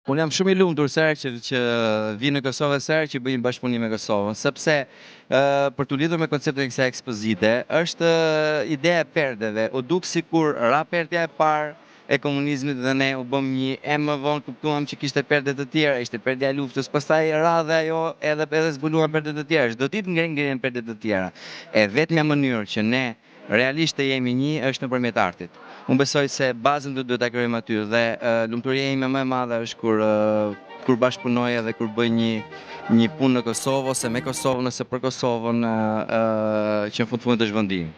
Unë jam shumë i lumtur se që vi në Kosovë së që bëjmë bashkëpunim me Kosovën, sepse për të lidhur me konceptin e kësaj ekspozite, është ideja e perdeve. U duk sikur ra perdja e parë e komunizmit dhe ne u bëm një e më vonë kuptuam që kishte perde të tjera, ishte perdja e luftës, pastaj ra dhe ajo edhe zbuluan perde të tjera. Çdo ditë ngrihen perde të tjera. E vetmja mënyrë që ne realisht të jemi një është nëpërmjet artit. Unë besoj se bazën duhet ta krijojmë aty dhe lumturia ime më e madhe është kur bashkëpunoj edhe kur bëj një punë në Kosovë ose me Kosovën ose për Kosovën që në fund të zhvendijmë.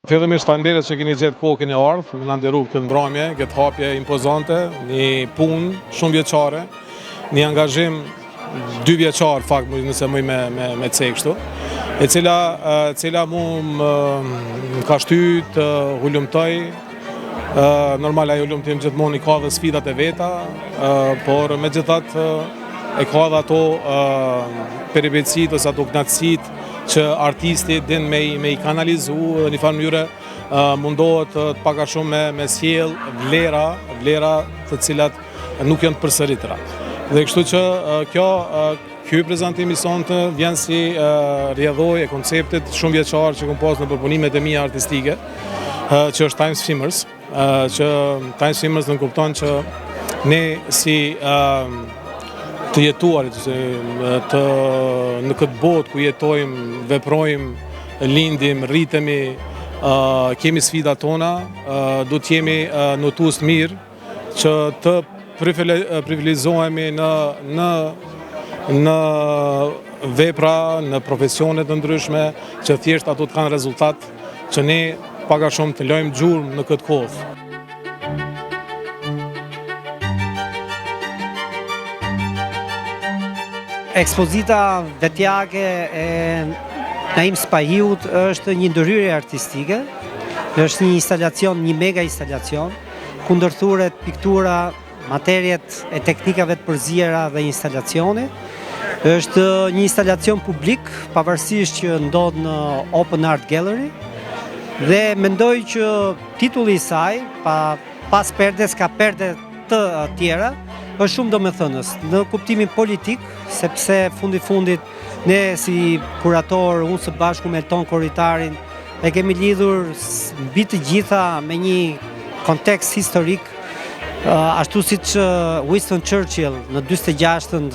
Fillimisht faleminderit që keni gjetë kohë keni ardhur, na nderu këtë mbrëmje, këtë hapje impozante, një punë shumë vjeçare, një angazhim 2 vjeçar fakt nëse më me cek kështu, e cila mu më ka shty të hulumtoj. Normal ajo hulumtim gjithmonë i ka dhe sfidat e veta, por megjithatë e ka dhe ato peripecit ose ato knatësit që artisti din me i kanalizu dhe një farë mënyre mundohet të paka shumë me sjell vlera të cilat nuk janë të përsëritra. Dhe kështu që ky prezantim i sonte vjen si rrjedhojë e konceptit shumë vjeçar që kam pas në përpunimet e mia artistike, që është Times Fimers, që Times Fimers në kupton që ne si të jetuarit, në këtë botë ku jetojmë, veprojmë, lindim, rritemi, kemi sfidat tona, du t'jemi notues mirë që të privilegizohemi në vepra, në profesionet të ndryshme, që thjesht ato të kanë rezultat, që ne paka shumë të lojmë gjurmë në këtë kohë. Ekspozita vetjake e Naim Spahiut është një ndërhyrje artistike, është një instalacion, një mega instalacion, ku ndërthuret piktura, materjet e teknikave të përzierja dhe instalacioni. Është një instalacion publik, pavarësisht që ndodh në Open Art Gallery, dhe mendoj që titulli i saj, pas perdes ka perde të tjera, është shumë domethënës në kuptimin politik, sepse fundit ne si kurator, unë së bashku me Elton Korritarin, e kemi lidhur mbi të gjitha me një kontekst historik, ashtu si që Winston Churchill në 46-ën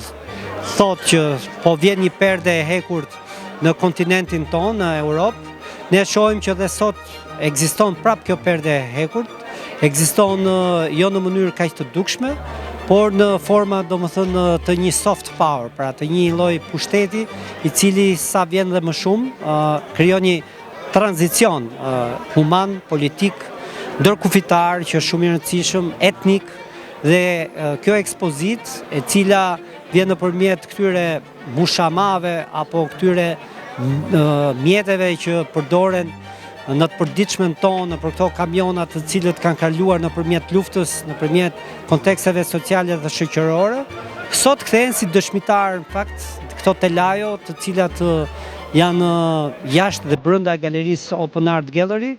thot që po vjen një perde e hekurt në kontinentin tonë, në Europë, ne shohim që dhe sot ekziston prap kjo perde e hekurt, ekziston jo në mënyrë kaq të dukshme, por në forma domethënë të një soft power, pra të një lloj pushteti i cili sa vjen dhe më shumë krijon një tranzicion human, politik, ndërkufitar që është shumë i rëndësishëm, etnik, dhe kjo ekspozit e cila vjen nëpërmjet këtyre mushamave apo këtyre mjeteve që përdoren në të përditshmën tonë, për këto kamionat të cilët kanë kaluar nëpërmjet luftës, nëpërmjet konteksteve sociale dhe shoqërore, sot kthehen si dëshmitar në fakt këto telajo të cilat janë jashtë dhe brenda galerisë Open Art Gallery,